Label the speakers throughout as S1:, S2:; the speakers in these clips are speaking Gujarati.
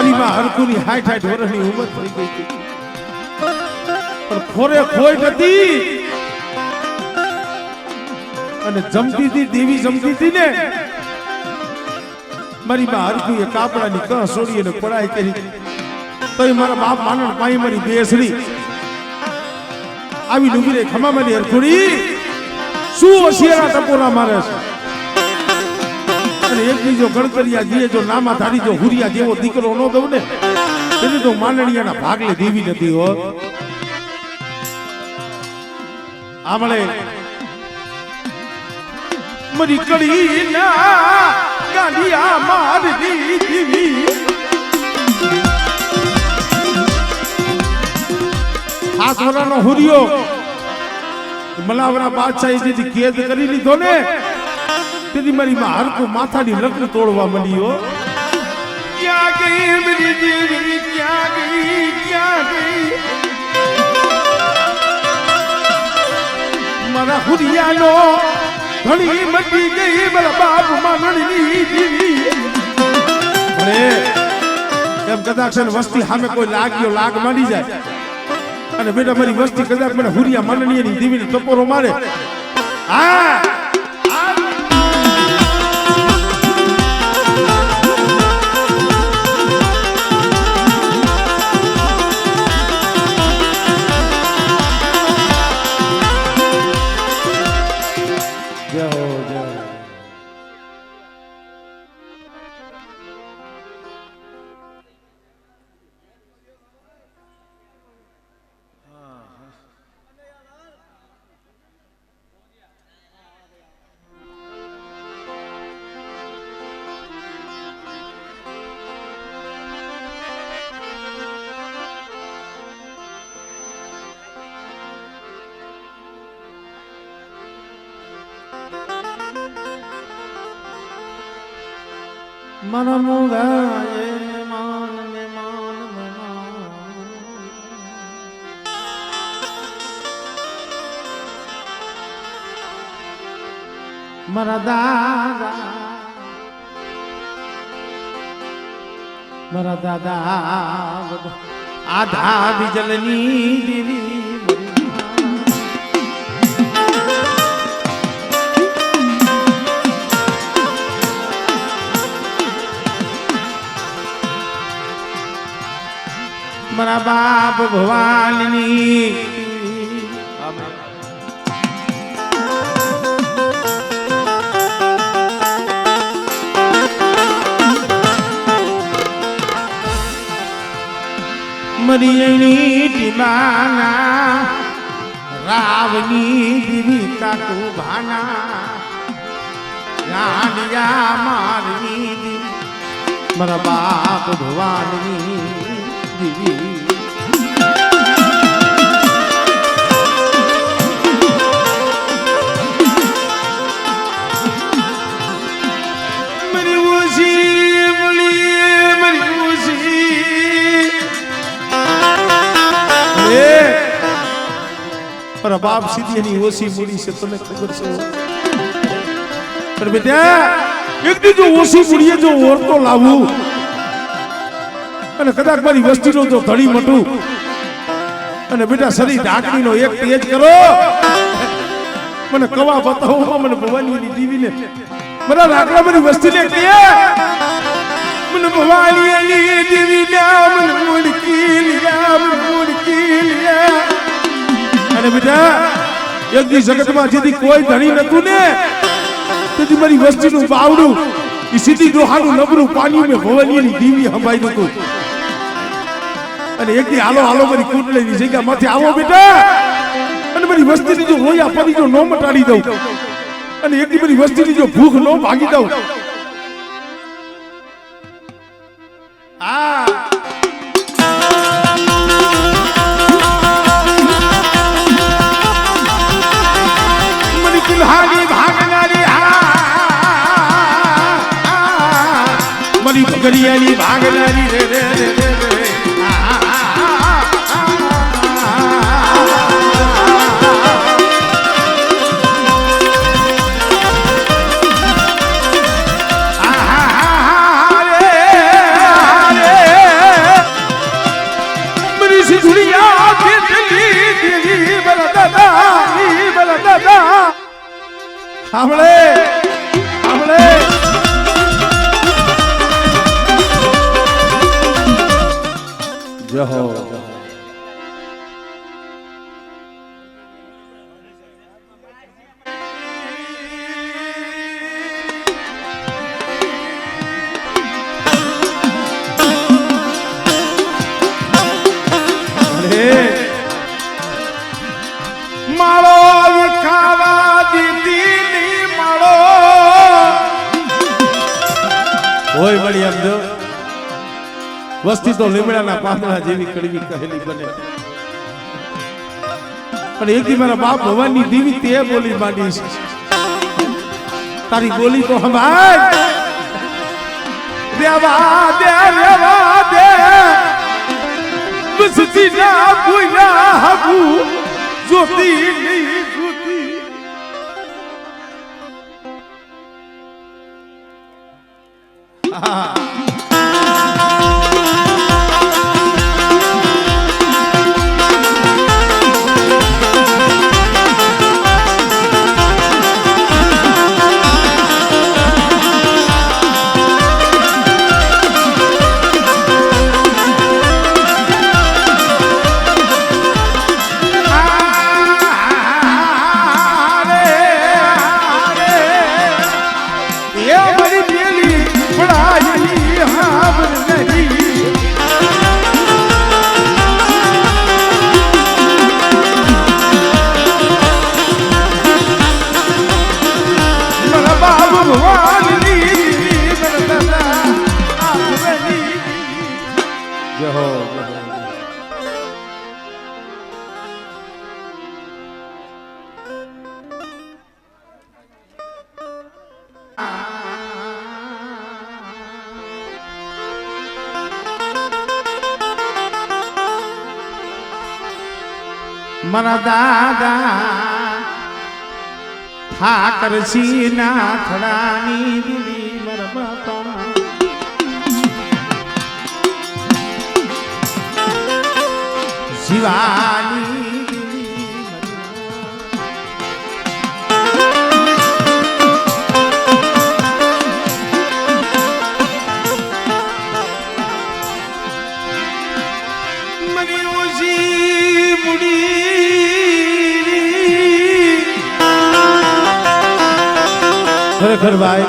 S1: મારી માં હરખુની 60 વર્ષની ઉંમર થઈ ગઈ હતી પણ ખોરે ખોઈ નથી અને જમતી હતી દેવી જમતી હતી ને મારી માં હરખુએ કાપડાની ક સોડી અને પડાઈ કરી તો મારા બાપ માનણ પાઈ મારી બેસરી આવી ડુબીરે ખમા મારી હરખુડી શું હોશિયારા ટપોરા મારે છે અને એક બીજો ગણકરિયા જીએ જો નામા ધારી જો હુરિયા જેવો દીકરો ન દઉં ને તેને તો માનણીયાના ભાગલે દેવી નથી હો આમળે મરી કડી ના ગાંડિયા મારી દેવી હાથ વરાનો હુરિયો મલાવરા બાદશાહી જેથી કેદ કરી લીધો ને તેથી મારી માં હરકુ માથાની લકડી તોડવા માંડી હો ક્યાં ગઈ મારી દેવી ક્યાં ગઈ મારા હુરિયાનો ઘણી મટી ગઈ મારા બાપ માનણી દેવી અરે એમ કદાચ વસ્તી સામે કોઈ લાગ માંડી જાય અને બેટા મારી વસ્તી કદાચ મને હુરિયા માનણીની દેવીની ટપોરો મારે હા मन मुगाए मान मरा दादा आधा बिजलनी देवी मरा बाप भवानी मरियनी टिमाना रावनी देवी काकू भाना रानिया मारनी मरा बाप भवानी मेरी उसी पर बाप सीधी नहीं ओसी मुड़ी से तुम्हें खबर से पर बेटा एक दिन जो ओसी मुड़ी है जो और तो लावू અને કદાચ મારી વસ્તીનો જો ધણી મટું અને બેટા શરીર ઢાંકણીનો એક તેજ કરો મને કવા બતાવો મને ભવાનીની દેવીને મારા લાકડા મારી વસ્તીને કહે મને ભવાનીની દેવીને મને મુડકી લ્યા અને બેટા એક દી જગતમાં જેથી કોઈ ધણી નતું ને તેથી મારી વસ્તીનું બાવડું એ સીધી દોહાનું નબરું પાણી મેં ભવાનીની દેવી હંભાઈ નતું અને એક દી હાલો મારી કુંડલીની જગ્યામાંથી આવો બેટા અને મારી વસ્તીની જો રોયા પડી જો નો મટાડી દઉં અને એક દી મારી વસ્તીની જો ભૂખ નો ભાગી દઉં આ મરી કુલ્હાની ભાગનારી મરી ભગરિયાની ભાગનારી રે સાંભળે સાંભળે જહો માળો ખાવા દીદી માળો હોય મળી આમ જો વસ્તી તો લીમડાના પાંદડા જેવી કડવી કહેલી બને પણ એક દી મારા બાપ ભવાની દેવી તે બોલી માંડી છે તારી બોલી તો હમાર દેવા દે બસતી ના ભૂલા હબુ જોતી નહીં જોતી મારા દાદા ઠાકરસી ના થડાની દીદી મારા બાપા શિવાની ખરેખર ભાઈ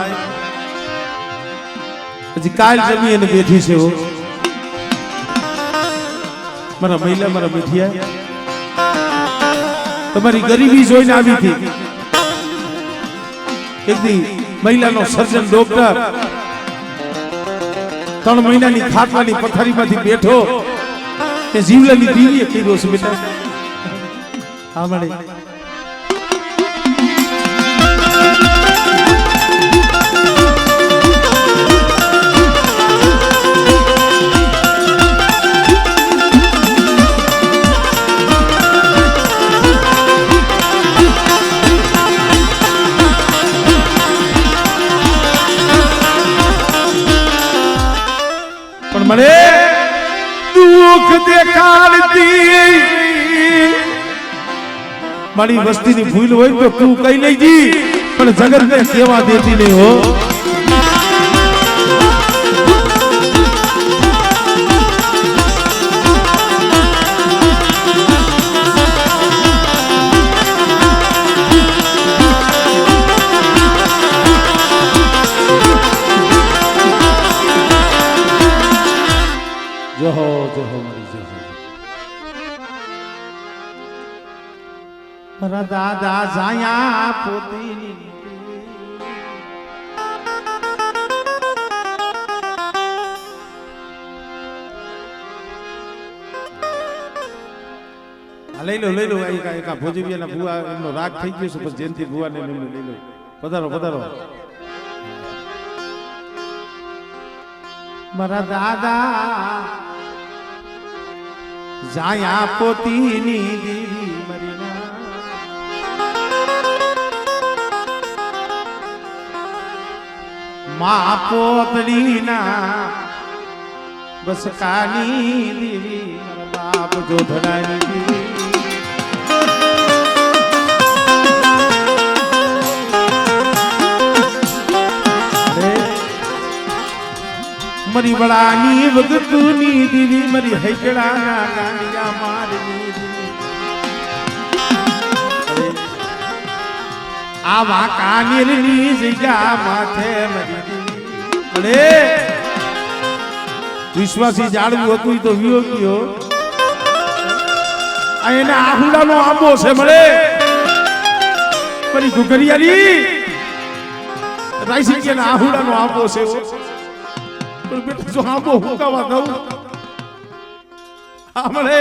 S1: હજી કાલ જમી અને બેઠી છે મારા મહિલા મારા બેઠિયા તમારી ગરીબી જોઈને આવી હતી એક દી મહિલાનો સર્જન ડોક્ટર 3 મહિનાની ખાટલાની પથારીમાંથી બેઠો કે જીવલાની દીવીએ કીધું છે બેટા હા મળે મને દુઃખ દેખાડતી મારી વસ્તીની ભૂલ હોય તો તું કઈ લઈ જી પણ જગતને કેવા દેતી નહીં હો જહો જહો મારી જહો મારા દાદા જાયા પોતીની લઈ લો એક ભોજવિયાના ભુવા એમનો રાગ થઈ ગયો છે પછી જયંતિ ભુવાને લઈ લો પધારો પધારો મારા દાદા જાયા પોતીની દેવી મરીના મા પોતડીના બસકાની દેવી મારા બાપ જોધડાની દેવી મરી બળાની વગતુની દીવી મરી હૈકડાના ગાંડિયા મારની આવા કાનેરની જગ્યા માથે મરી મળે વિશ્વાસી જાળવું હતું તો વિયો ગયો આ એના આહુડાનો આંબો છે મળે પરી ઘુઘરિયારી રાઈસી કે આહુડાનો આંબો છે પણ બેટા જો આંબો હુકાવા દઉં આ મળે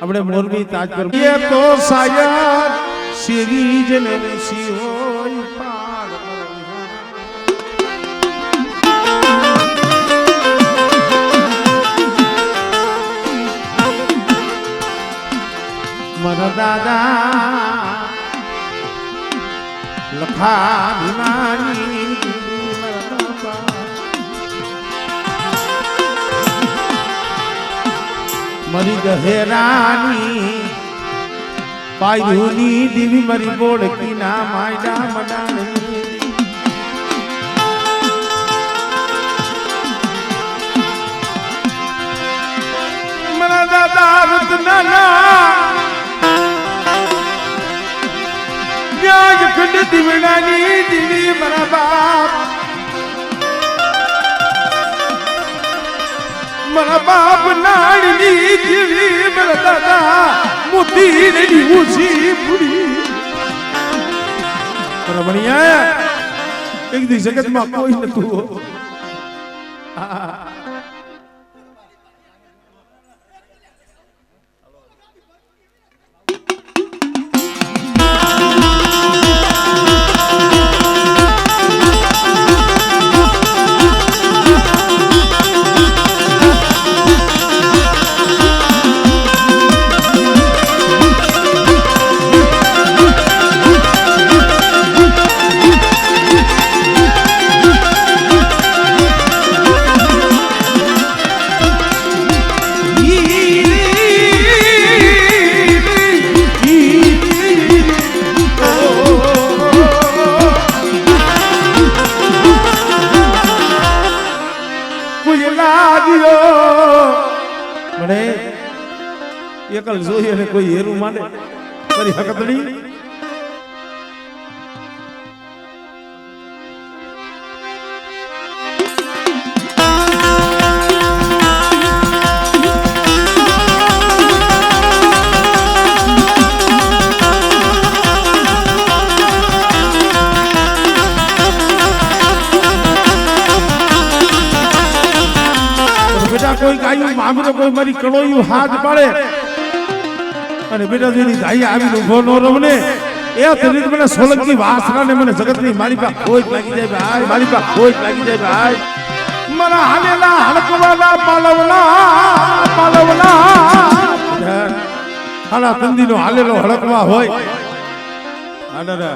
S1: આપણે મોરબી તાજ પર એ તો સાયર સિરીજ ને સિહોય પાર મારા દાદા લખા ભીમાની મરી ગહેરાની પાયુની દીવી મરી બોળકી ના માયડા મડાણી મરા દાદા રતનાના ન્યાય ખંડ દીવડાની દીવી મરા બાપ મરા બાપ નાળની દીવી મરા દાદા મોતી રેડી ઉસી પૂરી રમણીયા એક દી જગતમાં કોઈ નતું એકલ જોઈએ અને કોઈ હેરું માને મારી હકતડી બેટા કોઈ ગાયું મામલો કોઈ મારી કણોયું હાથ પાડે અને બેટા જેની ગાય આવીને ઉભો નો રમને એ તરીત મને સોલંકી વાસના ને મને જગતની મારી પાસે કોઈ લાગી જાય ભાઈ મારી પાસે કોઈ લાગી જાય ભાઈ મારા હાલેલા હળકવાલા પાલવલા હાલા તંદીનો હાલેલો હળકવા હોય આડરા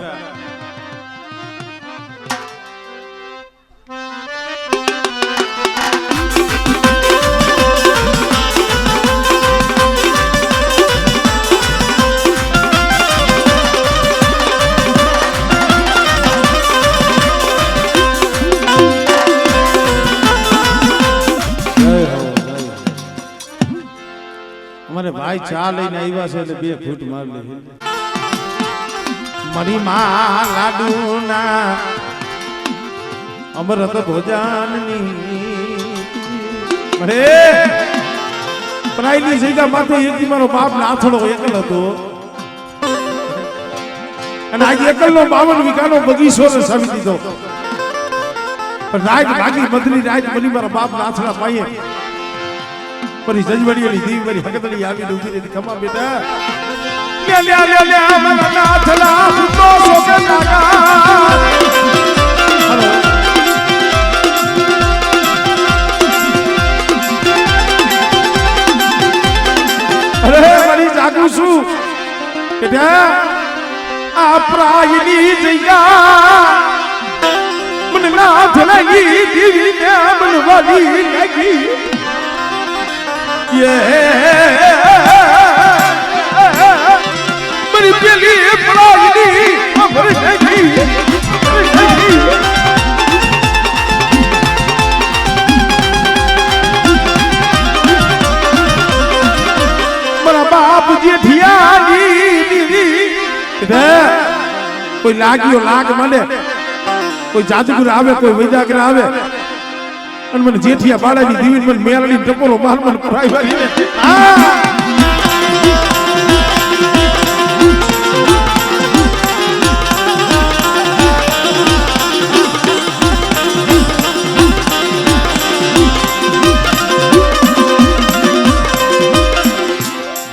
S1: અમારે ભાઈ ચા લઈને આવ્યા છે એટલે બે ઘૂંટ માર લે મરી માં લાડુ ના અમૃત ભોજનની અરે પ્રાયની જગ્યા માથે એક મારો બાપ નાથડો એકલ હતો અને આજે એકલનો 52 વીઘાનો બગીચો રસાવી દીધો પણ રાત ભાગી બદલી રાત બની મારા બાપ નાથડા પાયે પરી જજવડીની દીવ મારી હકતડી આવી ઉભી રહી ખમા બેટા લે મારા નાથડા ફૂટો સોકે લાગા અરે મારી જાગું છું બેટા આ પ્રાયની જગ્યા મને નાથ લાગી દીવી ને મનવાલી લાગી મારી પેલી પ્રાયની ખબર લાગી મારા બાપ જેઠિયાની કોઈ લાગ્યો લાગ મને કોઈ જાદુગર આવે કોઈ વૈદાગર આવે અને મને જેઠિયા બાળાની દીવી મને મેળડી ટપોરો માર મને પ્રાયવારી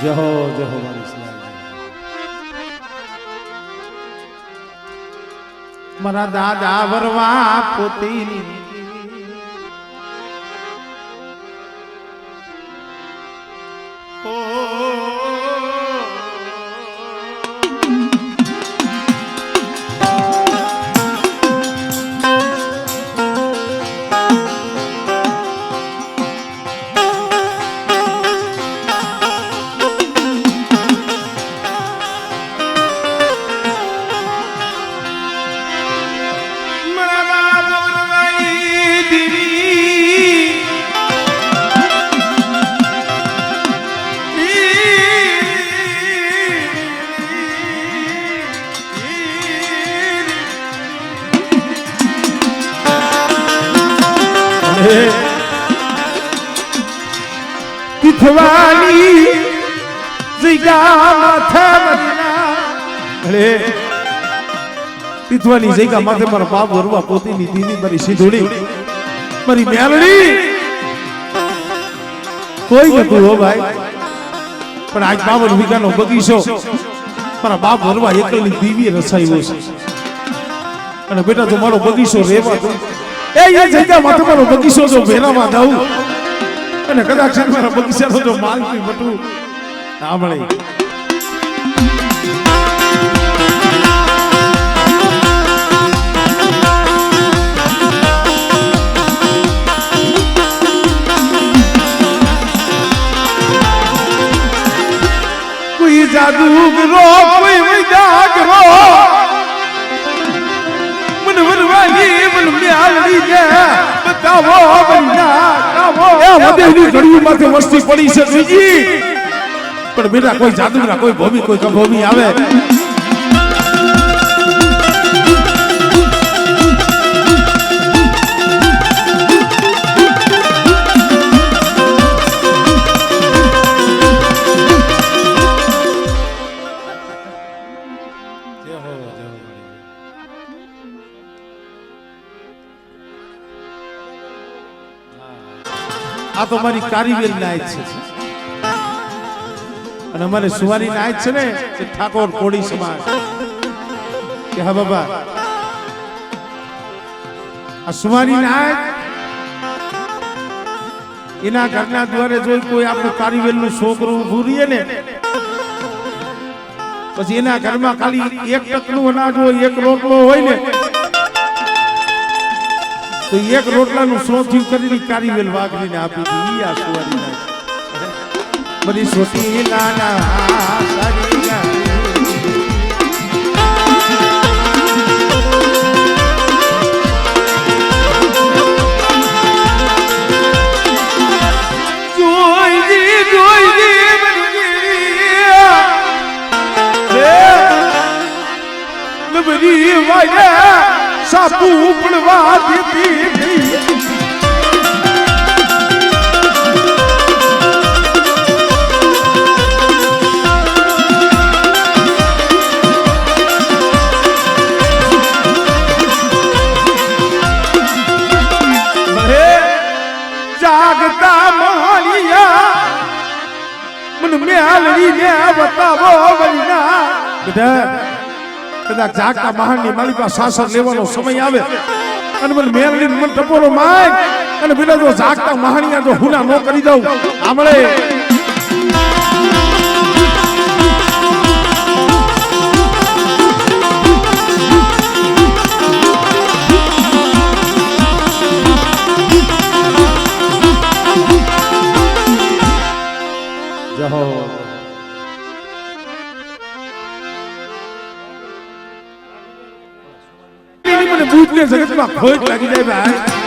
S1: જહો જહો મારા દાદા વરવા પોતીની તિથવાની જગ્યા માથે મારા બાપ વરવા પોતીની દીવી મારી સીધોડી મારી મેલડી કોઈ નતું હો ભાઈ પણ આજ 52 વીઘાનો બગીચો મારા બાપ વરવા એકલી દીવી રસાયો છે અને બેટા તો મારો બગીચો રેવા દો એ જગ્યા માથે મારો બગીચો જો ભેરામાં દઉં અને કદાચ મારા બગીચાનો જો માલ પી બટું સાંભળે કોઈ જાદુગરો કોઈ વૈદાગરો મન વરવાની મન મ્યાલડી કે બતાવો બન્યા વધેની ઘડી માથે વસ્તી પડી છે બીજી પણ બેટા કોઈ જાદુગરા કોઈ ભોમી કોઈ કભોમી આવે આ તો મારી કારીવેલ નાયત છે અને અમારે સુવારી નાયત છે ને એ ઠાકોર કોડી સમાજ કે હા બાબા આ સુવારી નાયત એના ઘરના દ્વારે જોઈ કોઈ આપણું કારીવેલ નું છોકરું ઉભું રહીએ ને પછી એના ઘરમાં ખાલી એક ટકનું અનાજ હોય એક રોટલો હોય ને તો એક રોટલાનું સોથી કરીને કારીવેલ વાઘરીને આપી દીધી આ સુવારી નાયત બધી સોટી નાના સારી જોઈ જમાઈ ને સાપુ પડવા દીધી જાગતા મહાલિયા મને મેલડી ને બતાવો બલિના બેટા કદાચ જાગતા મહાની મારી પાસે શાસન લેવાનો સમય આવે અને મને મેલડી મને ટપોરો માર અને બેટા જો જાગતા મહાનિયા જો હુના ન કરી દઉં આમળે મને ભૂતને જગતમાં ખોટ લાગી જાય ભાઈ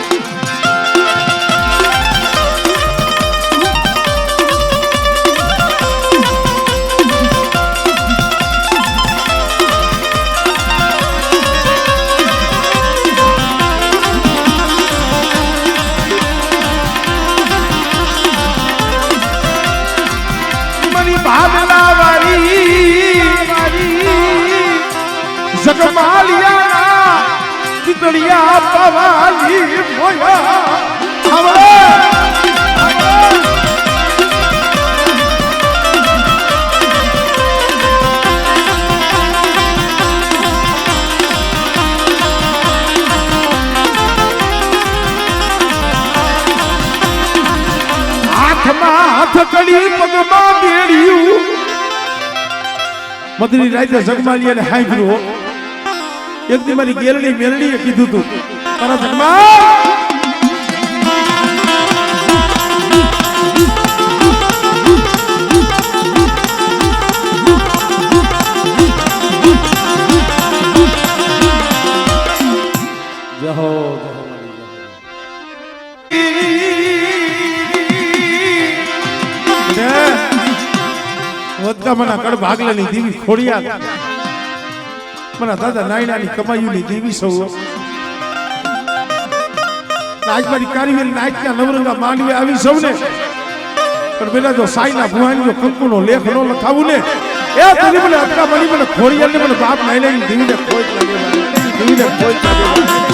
S1: जगमालिया कितनिया पवाली मोया हाथમાં હાથ કડી પગમાં બેડ્યું મધરી રાતે જગમાલિયાને હાંભળ્યું એક દી મારી ગેલડી મેલડીએ કીધું તું તારા જગમા જહો વધતા મના કડ ભાગલાની દેવી ખોડિયા મના દાદા નાયણાની કમાયુની દેવી સૌ આજ મારી કારીગરી નાયકના નવરંગા માંડવે આવી સૌને પણ પેલા જો સાઈના ભુવાની જો કંકુનો લેખ નો લખાવું ને એ તને મને અટકા મારી મને ખોડિયાને મને બાપ નાયણાની દેવીને ખોટ લાગે દેવીને ખોટ લાગે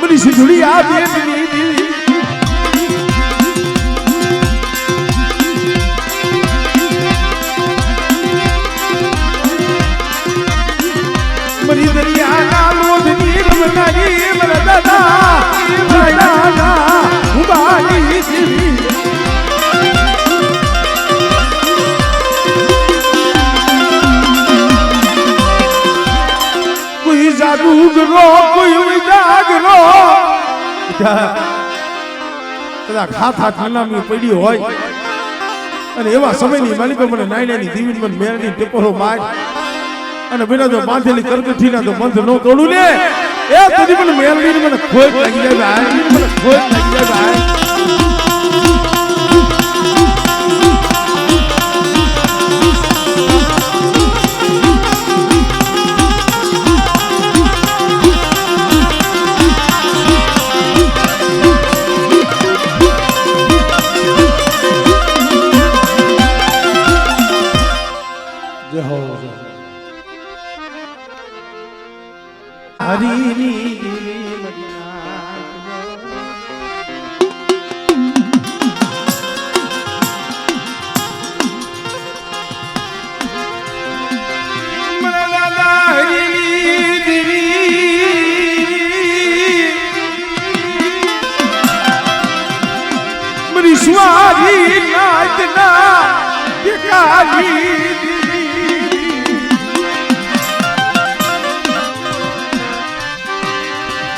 S1: मनी सिंधुड़ी आ मनी दरिया ना लोधनी रमनाई मरा दादा ना उबाली दिली कोई जादूगरो कोई जागरो કદાચ હાથ નીલામી પડી હોય અને એવા સમયની માલિકો મને નાયણાની દીવી મને મેરની ટેપરો માર અને બેટા જો બાંધેલી કરકઠીના તો બંધ ન તોડું ને એ તેથી મને મેરની મને ખોટ લાગી જાય ભાઈ મને ખોટ લાગી જાય ભાઈ હરીની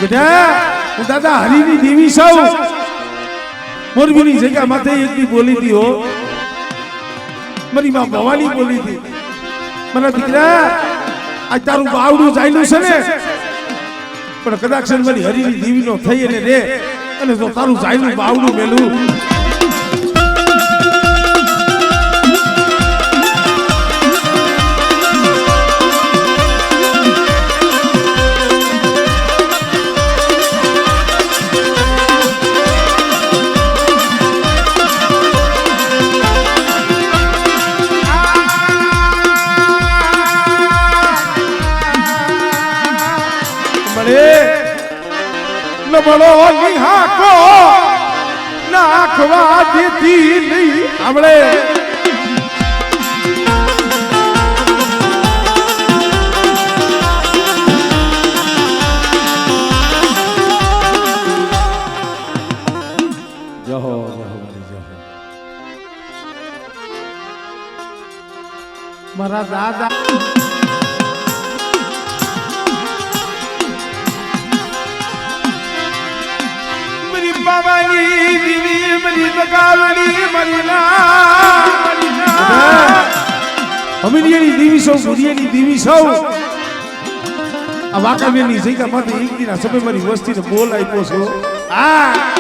S1: બેટા હું દાદા હરિની દેવી છું મોરબીની જગ્યા માથે એકની બોલી હતી હો મારી માં ભવાની બોલી હતી મને દીકરા આ તારું બાવડું ચાલ્યું છે ને પણ કદાચ મારી હરિની દેવીનો થઈ અને રે અને જો તારું ચાલ્યું બાવડું મેલું નબળો નિહાકો નાખવા દેતી નહીં આપણે જહો મારા દાદા બાબાની દીવી મરી બગાવડી મરીના અમીરિયાની દીવી સૌ ગુરિયાની દીવી સૌ આ વાકાબેની જગ્યા માંથી એક દિના સમય મારી વસ્તીને બોલ આપ્યો છો આ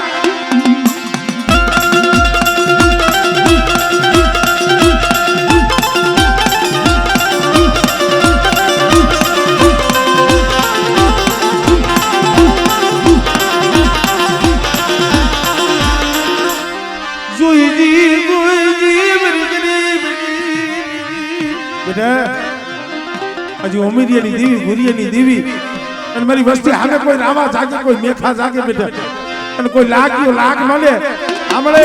S1: હજી ઉમેરિયાની દેવી ગુરિયાની દેવી અને મારી વસ્તી હામે કોઈ રાવા જાગે કોઈ મેથા જાગે બેટા અને કોઈ લાગ્યો લાગ મળે આમળે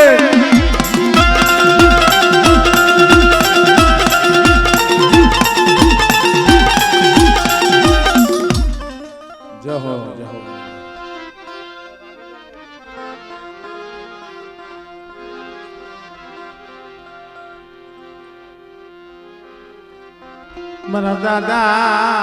S1: જહો મારા દાદા